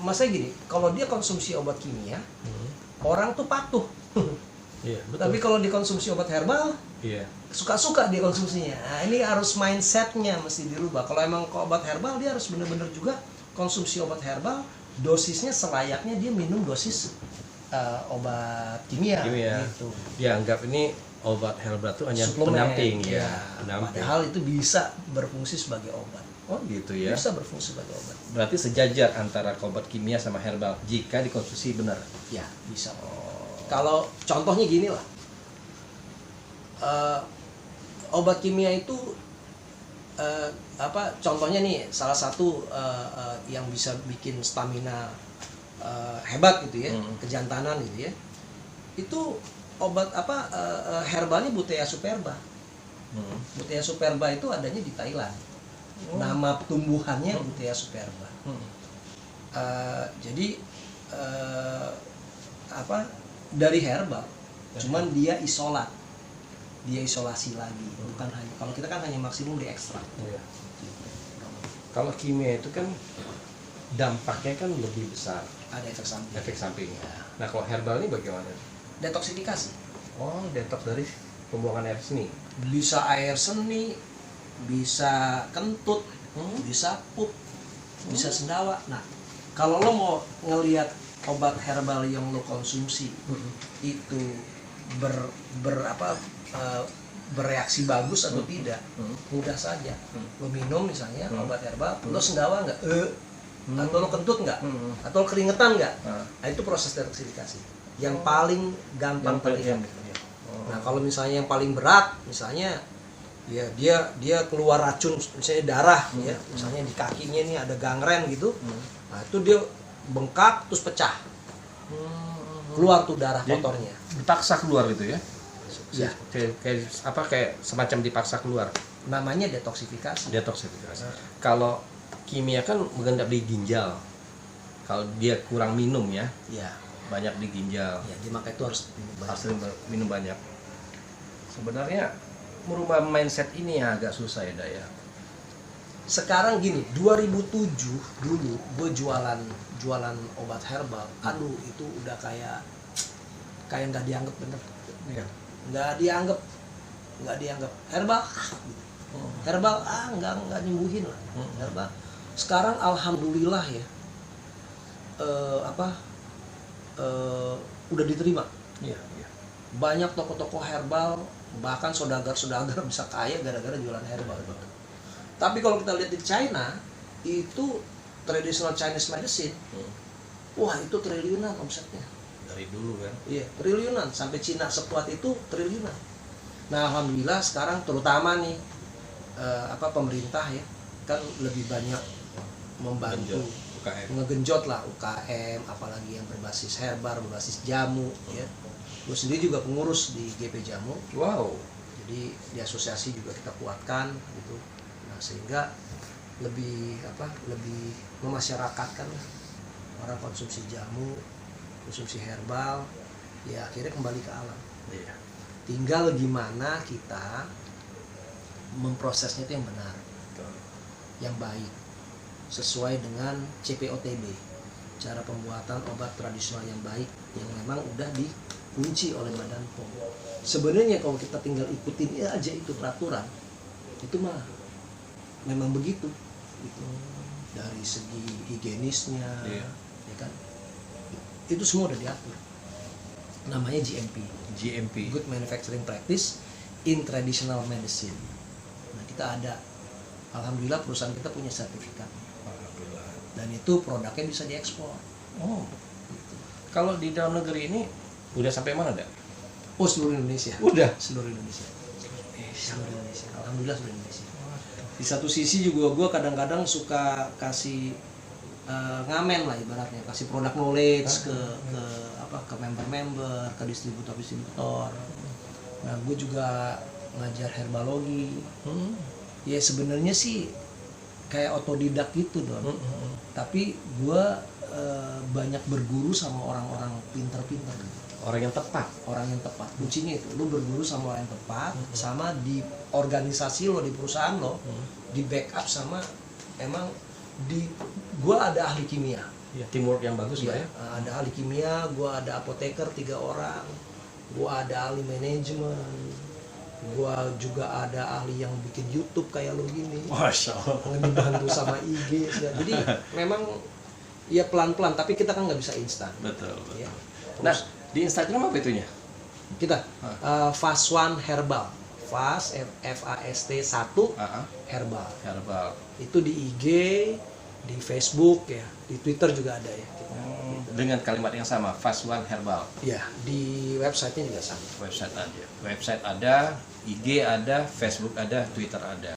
S3: maksudnya gini, kalau dia konsumsi obat kimia, orang tuh patuh.
S1: Iya, betul.
S3: Tapi kalau dikonsumsi obat herbal, suka-suka dia konsumsinya. Nah, ini harus mindsetnya mesti dirubah. Kalau emang ke obat herbal, dia harus benar-benar juga konsumsi obat herbal, dosisnya selayaknya dia minum dosis obat kimia. Gitu.
S1: Dianggap ini obat herbal itu hanya
S3: suplemen,
S1: pendamping
S3: ya.
S1: Pendamping.
S3: Padahal itu bisa berfungsi sebagai obat.
S1: Oh gitu ya.
S3: Bisa berfungsi sebagai obat.
S1: Berarti sejajar antara obat kimia sama herbal jika dikonsumsi benar.
S3: Ya, bisa. Kalau contohnya gini lah. Obat kimia itu contohnya nih salah satu yang bisa bikin stamina hebat gitu ya, kejantanan gitu ya. Itu obat herbalnya Butea superba. Butea superba itu adanya di Thailand. Nama tumbuhannya Butea superba. Jadi dari herbal, cuman dia isolasi lagi, bukan hanya, kalau kita kan hanya maksimum diekstrak.
S1: Kalau kimia itu kan dampaknya kan lebih besar,
S3: Ada efek samping.
S1: Ya. Nah kalau herbal ini bagaimana?
S3: Detoksifikasi.
S1: Oh, detoks dari pembuangan air seni.
S3: Bisa air seni, bisa kentut, bisa pup, bisa sendawa. Nah, kalau lo mau ngelihat obat herbal yang lo konsumsi itu bereaksi bagus atau tidak, mudah saja. Lo minum misalnya obat herbal, lo sendawa nggak? atau lo kentut nggak, atau lo keringetan nggak. Nah, itu proses detoksifikasi yang paling gampang terlihat. Nah, kalau misalnya yang paling berat, misalnya ya dia keluar racun, misalnya darah, ya, misalnya di kakinya ini ada gangren gitu, nah itu dia bengkak terus pecah, keluar tuh darah kotornya.
S1: Dipaksa keluar gitu ya?
S3: Ya,
S1: Kayak semacam dipaksa keluar.
S3: namanya detoksifikasi.
S1: Detoksifikasi. Kalau kimia kan mengendap di ginjal. Kalau dia kurang minum ya,
S3: Ya,
S1: banyak di ginjal.
S3: ya, jadi maka itu harus minum banyak.
S1: Harus minum banyak. Sebenarnya merubah mindset ini yang agak susah ya, Daya.
S3: Sekarang gini, 2007 dulu gue jualan obat herbal. Aduh, itu udah kayak nggak dianggap bener.
S1: Iya.
S3: nggak dianggap herbal, herbal nggak nyembuhin lah, herbal. Sekarang alhamdulillah ya, udah diterima.
S1: Iya.
S3: Banyak toko-toko herbal, bahkan saudagar bisa kaya gara-gara jualan herbal. Tapi kalau kita lihat di China, itu traditional Chinese medicine, wah itu triliunan omsetnya.
S1: Dari dulu kan.
S3: Iya, triliunan. Sampai Cina sekuat itu triliunan. Nah, alhamdulillah sekarang terutama nih pemerintah ya kan lebih banyak membantu
S1: UKM.
S3: ngegenjot lah UKM, apalagi yang berbasis herbal, berbasis jamu ya. Gue sendiri juga pengurus di GP Jamu.
S1: Wow.
S3: Jadi di asosiasi juga kita kuatkan gitu. Nah, sehingga lebih memasyarakatkan lah orang konsumsi jamu, konsumsi herbal, ya akhirnya kembali ke alam.
S1: Iya.
S3: Tinggal gimana kita memprosesnya itu yang benar, yang baik, sesuai dengan CPOTB, cara pembuatan obat tradisional yang baik, yang memang udah dikunci oleh Badan POM. Sebenarnya kalau kita tinggal ikutin aja itu peraturan, itu mah memang begitu, gitu. Dari segi higienisnya, ya kan, itu semua udah diatur. Namanya GMP, Good Manufacturing Practice in Traditional Medicine. Nah, kita ada, alhamdulillah perusahaan kita punya sertifikat.
S1: Alhamdulillah.
S3: Dan itu produknya bisa diekspor.
S1: Oh. Kalau di dalam negeri ini udah sampai mana, Dak?
S3: Oh, seluruh Indonesia.
S1: Udah.
S3: Seluruh Indonesia. Alhamdulillah seluruh Indonesia. Di satu sisi juga gue kadang-kadang suka kasih ngamen lah ibaratnya, kasih produk knowledge ke member-member, ke distributor. Nah, gue juga ngajar herbalogi. Ya sebenarnya sih kayak otodidak gitu dong. Tapi gue banyak berguru sama orang-orang pinter-pinter.
S1: Orang yang tepat.
S3: Kuncinya itu, lu berguru sama orang yang tepat, sama di organisasi lo, di perusahaan lo, di backup sama emang gua ada ahli kimia.
S1: Ya, teamwork yang bagus
S3: Ya,
S1: ya.
S3: ada ahli kimia, gua ada apoteker 3 orang, gua ada ahli manajemen, gua juga ada ahli yang bikin YouTube kayak lo gini.
S1: Masya Allah.
S3: Dibantu sama IG. Ya. Jadi memang ya pelan-pelan, tapi kita kan nggak bisa instan.
S1: Betul.
S3: Ya.
S1: Nah, di Instagram apa itunya?
S3: Kita Fast One Herbal, Fast FAST 1 Herbal. Itu di IG, di Facebook ya, di Twitter juga ada ya.
S1: Dengan kalimat yang sama, Fast One Herbal.
S3: Ya, di websitenya juga sama.
S1: Website ada, IG ada, Facebook ada, Twitter ada.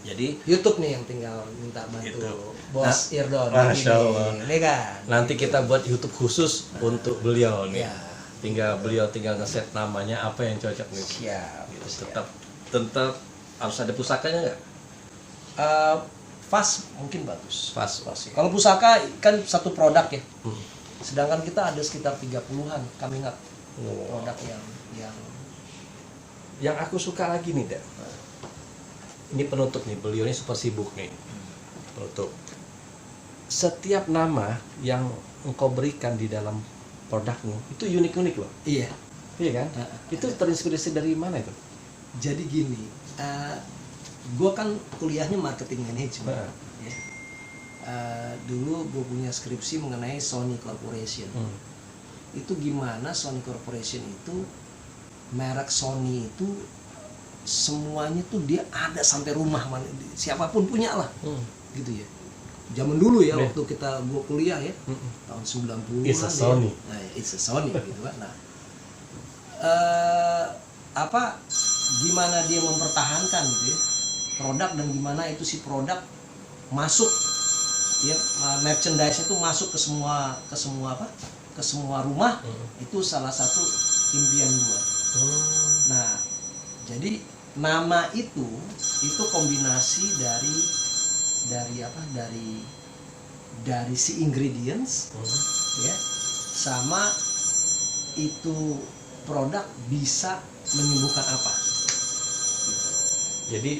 S1: Jadi
S3: YouTube nih yang tinggal minta bantu
S1: itu.
S3: Bos Irdon.
S1: Masya Allah.
S3: Ini kan.
S1: Nanti kita buat YouTube khusus untuk beliau nih.
S3: Ya.
S1: Beliau tinggal ngeset namanya apa yang cocok nih.
S3: Siap.
S1: Gitu. Tetap harus ada pusakanya nggak?
S3: Fast mungkin bagus.
S1: Fast.
S3: Kalau pusaka kan satu produk ya. Sedangkan kita ada sekitar 30-an coming up produk
S1: yang aku suka lagi nih, Dak. Ini penutup nih, beliau ini super sibuk nih. Penutup. Setiap nama yang engkau berikan di dalam produkmu itu unik-unik loh.
S3: Iya.
S1: Iya kan? Itu terinspirasi dari mana itu?
S3: Jadi gini, gue kan kuliahnya marketing management. Ya. Dulu gue punya skripsi mengenai Sony Corporation. Itu gimana Sony Corporation itu, merek Sony itu semuanya tuh dia ada sampai rumah mana, siapapun punya lah, gitu ya. zaman dulu ya,
S1: Yeah.
S3: waktu gua kuliah ya, tahun 90-an.
S1: It's a Sony.
S3: Nah, it's a Sony gitu kan. Nah, gimana dia mempertahankan gitu ya produk, dan gimana itu si produk masuk ya, merchandise itu masuk ke semua rumah. Itu salah satu impian gua. Nah, jadi nama itu kombinasi dari si ingredients ya, sama itu produk bisa menyembuhkan apa.
S1: Jadi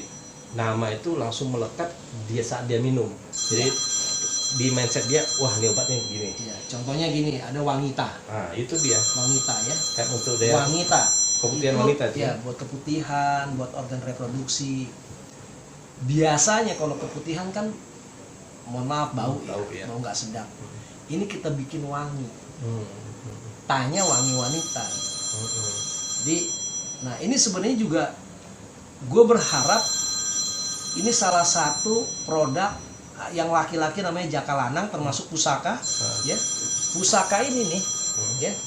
S1: nama itu langsung melekat dia saat dia minum. Jadi di mindset dia, wah ini obatnya gini.
S3: Ya, contohnya gini, ada Wanita.
S1: Nah itu dia.
S3: Wanita ya.
S1: Kayak untuk dia
S3: Wanita.
S1: keputihan
S3: Itu,
S1: wanita itu.
S3: ya, buat keputihan, buat organ reproduksi. Biasanya kalau keputihan kan, mohon maaf, bau ya,
S1: ya.
S3: bau nggak sedap. Ini kita bikin wangi. Tanya wangi wanita. Jadi, nah ini sebenarnya juga gue berharap ini salah satu produk yang laki-laki namanya Jakalanang, termasuk pusaka, ya. Pusaka ini nih, ya.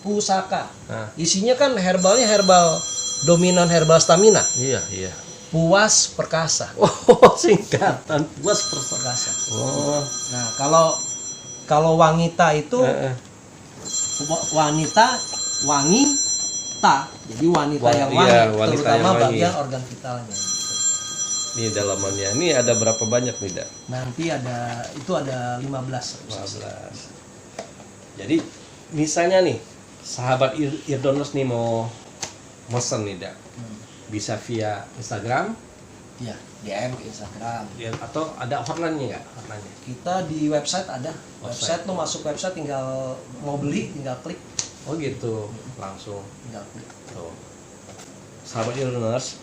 S3: Pusaka. Isinya kan herbalnya herbal dominan, herbal stamina.
S1: Iya.
S3: Puas perkasa.
S1: Oh, singkatan puas perkasa. Oh.
S3: Nah, kalau wanita itu wanita wangi ta. Jadi wanita yang wangi,
S1: iya, wanita
S3: terutama
S1: yang wangi.
S3: bagian organ vitalnya. Gitu.
S1: Ini dalamannya. Ini ada berapa banyak nih, Dak?
S3: Nanti ada 15.
S1: 15. Jadi misalnya nih sahabat Eardoners nih mau mesen nih, Dak. Bisa via Instagram,
S3: Ya, DM ke Instagram.
S1: atau ada hotline-nya nggak? Hotline-nya.
S3: Kita di website ada. Website tuh masuk website, tinggal mau beli tinggal klik,
S1: Oh gitu, langsung.
S3: tinggal klik.
S1: Tuh. Sahabat Eardoners,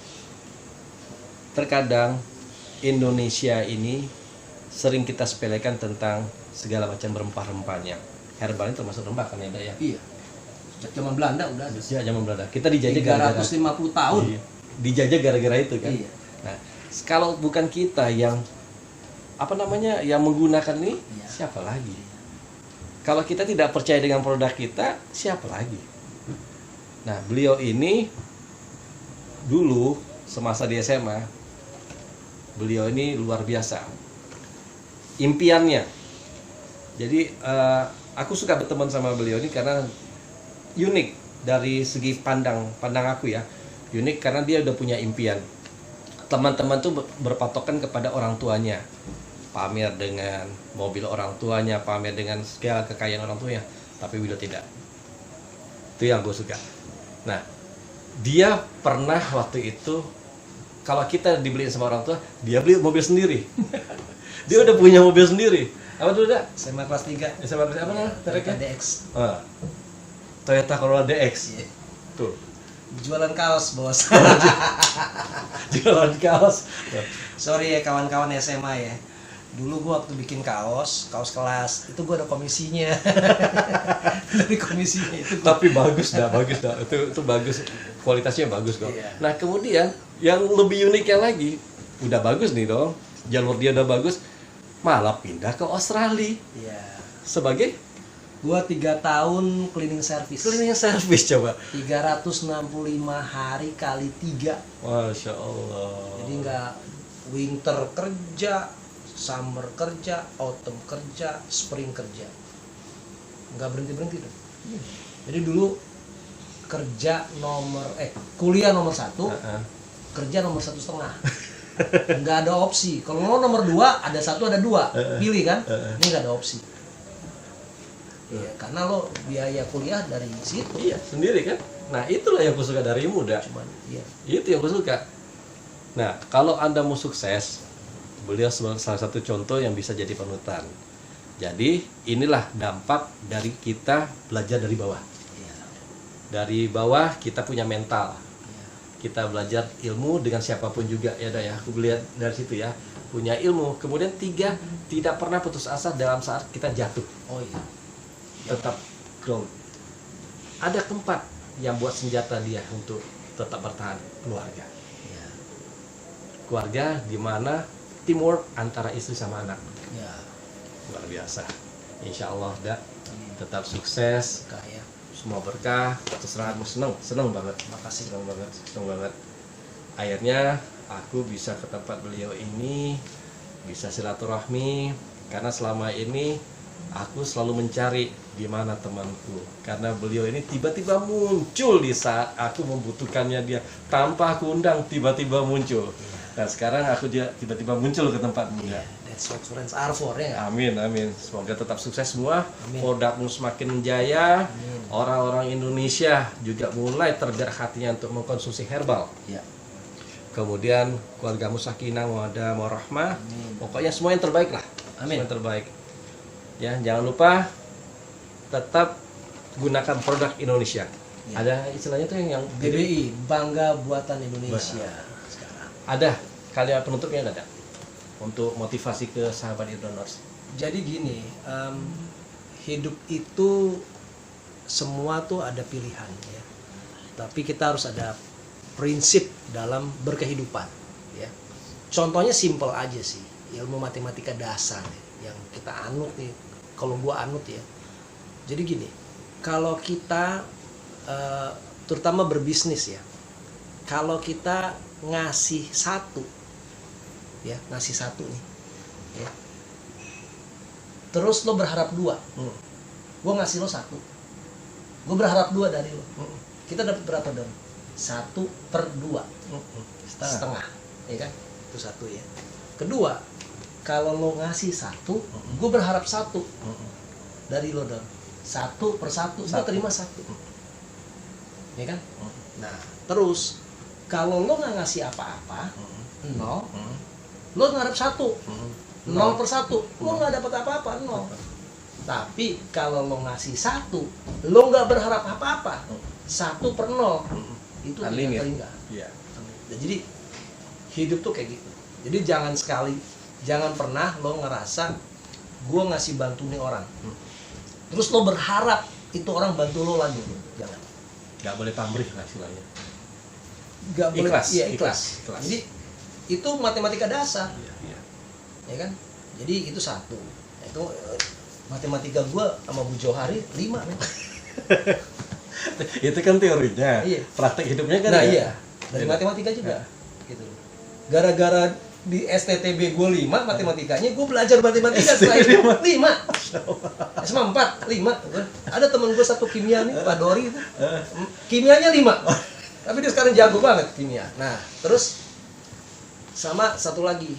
S1: terkadang Indonesia ini sering kita sepelekan tentang segala macam rempah-rempahnya. Herbal ini termasuk rempah kan ya, Dak, ya?
S3: Iya. Sejak zaman Belanda udah ada.
S1: Sejak zaman Belanda. Kita dijajah gara-gara
S3: 350 tahun.
S1: Iya. Dijajah gara-gara itu kan.
S3: Iya.
S1: Nah, kalau bukan kita yang yang menggunakan ini,
S3: Iya.
S1: siapa lagi? Kalau kita tidak percaya dengan produk kita, siapa lagi? Nah, beliau ini dulu semasa di SMA, beliau ini luar biasa. Impiannya. Jadi aku suka berteman sama beliau ini karena unik dari segi pandang aku ya. Unik karena dia udah punya impian. Teman-teman tuh berpatokan kepada orang tuanya, pamer dengan mobil orang tuanya, pamer dengan segala kekayaan orang tuanya, tapi beliau tidak. Itu yang gue suka. Nah, dia pernah waktu itu, kalau kita dibeliin sama orang tua, dia beli mobil sendiri. Dia udah punya mobil sendiri. Apa dulu, Dak?
S3: SMA kelas 3.
S1: SMA kelas apa namanya?
S3: Toyota DX.
S1: Toyota Corolla DX.
S3: Iya.
S1: Tuh.
S3: Jualan kaos, Bos.
S1: Jualan kaos.
S3: Sorry ya kawan-kawan SMA ya. Dulu gua waktu bikin kaos kelas, itu gua ada komisinya. Dari komisinya itu gua...
S1: Tapi bagus dah. Itu bagus. Kualitasnya bagus kok.
S3: Iya.
S1: Nah, kemudian yang lebih uniknya lagi, udah bagus nih dong. Jalur dia udah bagus, malah pindah ke Australia
S3: Iya.
S1: sebagai
S3: Gua 3 tahun cleaning service.
S1: cleaning service coba.
S3: 365 hari kali 3.
S1: Masya Allah.
S3: Jadi nggak winter kerja, summer kerja, autumn kerja, spring kerja. Nggak berhenti tuh. Jadi dulu kuliah nomor 1, kerja nomor 1,5. Nggak ada opsi. Kalau mau nomor 2, ada 1 ada 2, pilih kan? Ini nggak ada opsi. Iya, karena lo biaya kuliah dari situ.
S1: Iya, sendiri kan. Nah, itulah yang aku suka darimu, Dak.
S3: Cuman, iya.
S1: Itu yang aku suka. Nah, kalau Anda mau sukses, beliau sebagai salah satu contoh yang bisa jadi panutan. Jadi, inilah dampak dari kita belajar dari bawah.
S3: Iya.
S1: Dari bawah kita punya mental.
S3: Iya.
S1: Kita belajar ilmu dengan siapapun juga ya, Dak ya. Aku lihat dari situ ya. Punya ilmu. Kemudian 3, tidak pernah putus asa dalam saat kita jatuh.
S3: Oh iya.
S1: Tetap growth. Ada tempat yang buat senjata dia untuk tetap bertahan, keluarga.
S3: Iya.
S1: Keluarga di mana teamwork antara istri sama anak.
S3: Ya.
S1: Luar biasa. Insya Allah dak
S3: Amin.
S1: tetap sukses,
S3: Berkah ya.
S1: semua berkah, terserah aku. Seneng banget.
S3: Makasih.
S1: Seneng banget. Akhirnya aku bisa ke tempat beliau ini, bisa silaturahmi, karena selama ini aku selalu mencari di mana temanku, karena beliau ini tiba-tiba muncul di saat aku membutuhkannya dia, tanpa aku undang tiba-tiba muncul. Nah sekarang aku juga tiba-tiba muncul ke tempatmu ya.
S3: That's what friends are for ya.
S1: Amin, amin. Semoga tetap sukses semua.
S3: Amin.
S1: Produkmu semakin menjaya.
S3: Amin.
S1: Orang-orang Indonesia juga mulai tergerak hatinya untuk mengkonsumsi herbal.
S3: Ya.
S1: Kemudian keluargamu sakinah, mawaddah, warahmah.
S3: Amin.
S1: Pokoknya semua yang terbaik lah.
S3: Amin.
S1: Semua yang terbaik. Ya, jangan lupa tetap gunakan produk Indonesia.
S3: Ya.
S1: Ada istilahnya tuh yang
S3: BBI, Bangga Buatan Indonesia. Sekarang.
S1: ada kalimat penutupnya ada untuk motivasi ke sahabat Indonors.
S3: Jadi gini, hidup itu semua tuh ada pilihan ya. Tapi kita harus ada prinsip dalam berkehidupan ya. Contohnya simple aja sih, ilmu matematika dasar yang kita anut nih. Kalau gua anut ya. Jadi gini, kalau kita terutama berbisnis ya. Kalau kita ngasih satu ya, ngasih satu nih ya. Terus lo berharap dua. Gue ngasih lo satu, gue berharap dua dari lo. Kita dapat berapa dong? 1/2. Setengah. Ya kan? Itu satu ya. Kedua, kalau lo ngasih satu, gue berharap satu dari lo dong. 1/1, gue terima satu. Ya kan? Nah, terus kalau lo nggak ngasih apa-apa, 0, lo ngarep 1. 0/1, lo nggak dapat apa-apa, 0. Tapi kalau lo ngasih 1, lo nggak berharap apa-apa, 1/0, itu
S1: Unlimited.
S3: tidak.
S1: Iya.
S3: Jadi hidup tuh kayak gitu. Jadi jangan pernah lo ngerasa gue ngasih bantu nih orang, terus lo berharap itu orang bantu lo lagi, jangan.
S1: Gak boleh pamrih lah istilahnya.
S3: Gak boleh,
S1: Ikhlas,
S3: iya,
S1: ikhlas.
S3: Jadi itu matematika dasar.
S1: Iya.
S3: Ya kan, jadi itu satu. Itu matematika gue sama Bu Johari 5 men.
S1: Itu kan teorinya.
S3: Iya.
S1: Praktek hidupnya kan.
S3: Nah
S1: ya?
S3: iya, dari
S1: Beda.
S3: matematika juga gitu. Gara-gara di STTB gue 5 matematikanya, gue belajar matematika setelah itu 5. SMA 4, 5. Ada temen gue satu kimia nih, Pak Dori itu. Kimianya 5. Tapi dia sekarang jago banget kimia. Nah, terus sama satu lagi.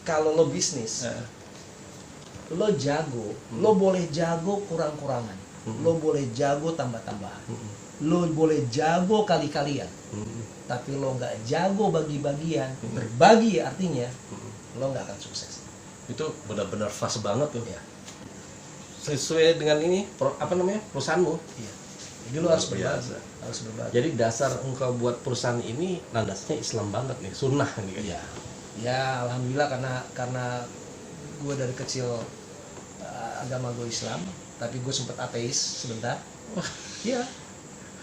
S3: Kalau lo bisnis, lo jago, lo boleh jago kurang-kurangan, lo boleh jago tambah-tambahan, lo boleh jago kali-kalian, tapi lo nggak jago bagi-bagian, berbagi artinya lo nggak akan sukses.
S1: Itu benar-benar fast banget tuh.
S3: Ya,
S1: Sesuai dengan ini perusahaanmu.
S3: iya. Jadi lo harus
S1: Luar
S3: berbagi,
S1: biasa.
S3: harus berbagi.
S1: Jadi dasar engkau buat perusahaan ini landasnya Islam banget nih, sunnah nih kan.
S3: Iya. Ya alhamdulillah karena gue dari kecil agama gue Islam, tapi gue sempet ateis sebentar. Iya.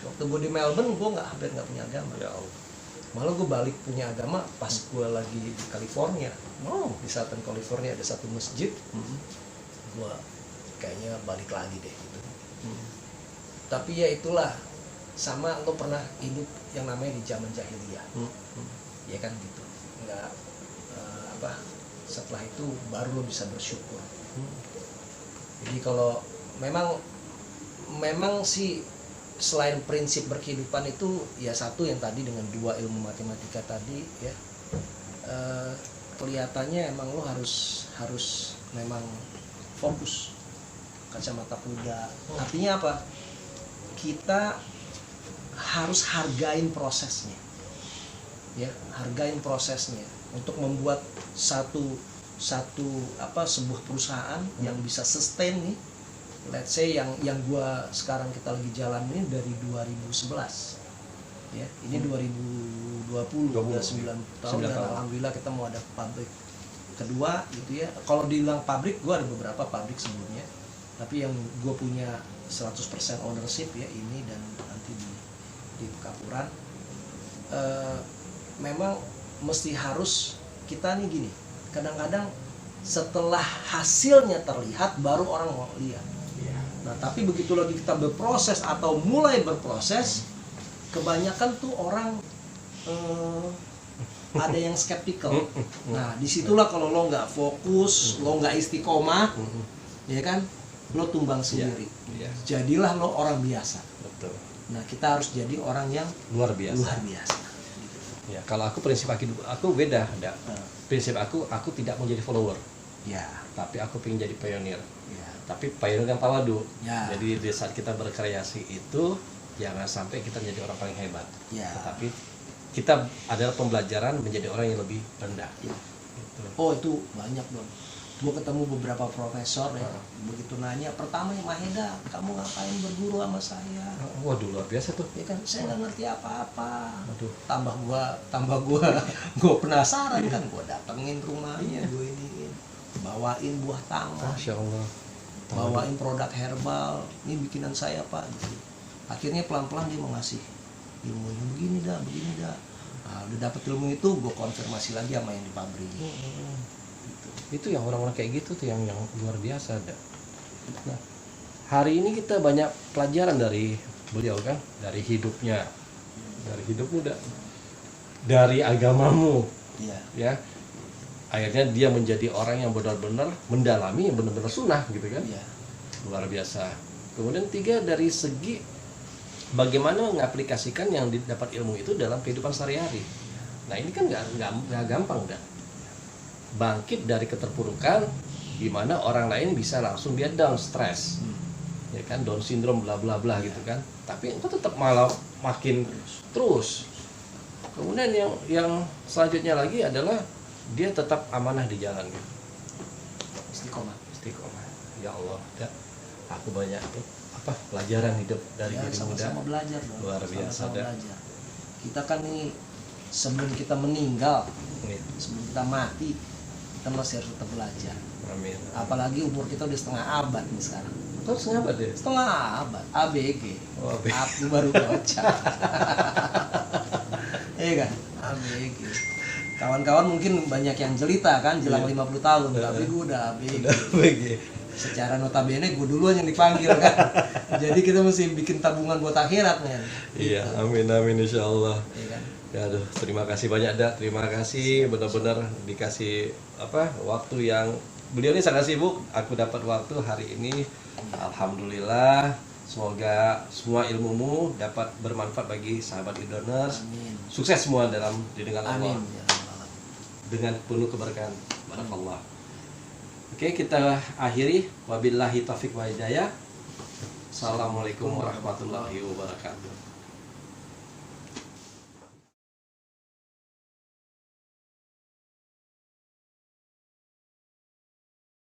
S3: Waktu gue di Melbourne gue hampir nggak punya agama.
S1: Ya Allah.
S3: Malah gue balik punya agama pas gue lagi di California. Di Southern California ada satu masjid. Gue kayaknya balik lagi deh gitu. Tapi ya itulah, sama lo pernah hidup yang namanya di zaman jahiliyah. Ya kan gitu. Nggak setelah itu baru lo bisa bersyukur. Jadi kalau memang sih selain prinsip berkehidupan itu ya satu yang tadi dengan 2 ilmu matematika tadi ya, kelihatannya emang lo harus memang fokus, kacamata kuda. Artinya apa? Kita harus hargain prosesnya, ya, hargain prosesnya untuk membuat sebuah perusahaan yang bisa sustain nih. Let's say yang kita lagi jalan ini dari 2011 ya, ini 2020 udah 9 tahun dan alhamdulillah kita mau ada pabrik kedua gitu ya. Kalau dibilang pabrik, gue ada beberapa pabrik sebelumnya, tapi yang gue punya 100% ownership ya ini dan nanti di Pekampuran. Memang mesti harus kita nih gini, kadang-kadang setelah hasilnya terlihat baru orang mau lihat. Nah, tapi begitu lagi kita berproses atau mulai berproses, kebanyakan tuh orang ada yang skeptikal. Nah, disitulah kalau lo nggak fokus, lo nggak istiqomah, ya kan, lo tumbang sendiri. Jadilah lo orang biasa.
S1: Betul.
S3: Nah, kita harus jadi orang yang
S1: Luar biasa.
S3: luar biasa.
S1: Ya, kalau aku prinsip aku beda, ada. Prinsip aku tidak mau jadi follower,
S3: Ya,
S1: tapi aku pengen jadi pionir.
S3: ya,
S1: Tapi pionir yang tawadu.
S3: Ya.
S1: Jadi di saat kita berkreasi itu jangan sampai kita menjadi orang paling hebat.
S3: ya.
S1: Tetapi kita adalah pembelajaran menjadi orang yang lebih rendah.
S3: Ya.
S1: Gitu.
S3: Oh, itu banyak dong. Gue ketemu beberapa profesor ya, begitu nanya, pertama ya Maheda, kamu ngapain berguru sama saya?
S1: Waduh, luar biasa tuh.
S3: Ya kan, saya nggak ngerti apa-apa.
S1: Waduh.
S3: Tambah gua penasaran kan, gua datengin rumahnya, gua iniin, bawain buah tangan,
S1: Masya Allah.
S3: bawain produk herbal, ini bikinan saya Pak. Gitu. Akhirnya pelan-pelan dia mau ngasih ilmunya, begini dah. Nah, udah dapet ilmu itu, gua konfirmasi lagi sama yang di pabrik.
S1: Itu yang orang-orang kayak gitu tuh yang luar biasa ada. Nah, hari ini kita banyak pelajaran dari beliau kan, dari hidupnya, dari hidup muda, dari agamamu,
S3: Iya.
S1: ya. Akhirnya dia menjadi orang yang benar-benar mendalami, yang benar-benar sunnah gitu kan,
S3: Iya.
S1: luar biasa. Kemudian 3, dari segi bagaimana mengaplikasikan yang didapat ilmu itu dalam kehidupan sehari-hari. Nah ini kan nggak gampang dah. Bangkit dari keterpurukan, gimana orang lain bisa langsung dia down, stres, ya kan, Down syndrome bla bla bla gitu kan. Tapi engkau tetap malah makin terus. Kemudian yang selanjutnya lagi adalah dia tetap amanah di jalan gitu.
S3: Istiqomah.
S1: Ya Allah, ya. Aku banyak pelajaran hidup dari
S3: Ya,
S1: diri muda.
S3: sama-sama belajar dong.
S1: Luar biasa,
S3: Sama-sama
S1: dah.
S3: belajar. Kita kan nih sebelum kita meninggal,
S1: Nih,
S3: sebelum kita mati, kita masih harus tetap belajar.
S1: amin.
S3: Apalagi umur kita udah setengah abad nih sekarang.
S1: Kau sengaja deh.
S3: Setengah abad, ABG.
S1: Oh, ABG.
S3: Aku baru baca. Iya kan? ABG. Kawan-kawan mungkin banyak yang jelita kan, jelang 50 tahun, tapi gue udah ABG. Secara notabene gue duluan yang dipanggil kan. Jadi kita mesti bikin tabungan buat akhirat men.
S1: Iya, amin insya Allah.
S3: Iya kan?
S1: Ya, aduh, terima kasih banyak dak, terima kasih benar-benar dikasih waktu yang beliau ini sangat sibuk. Aku dapat waktu hari ini, alhamdulillah. Semoga semua ilmumu dapat bermanfaat bagi sahabat e-donors.
S3: Amin.
S1: Sukses semua dalam dengan Allah.
S3: Amin. Ya Allah.
S1: Dengan penuh keberkahan. Barakallah. Oke, kita akhiri. Wabillahi taufiq wa hidayah. Assalamualaikum warahmatullahi wabarakatuh.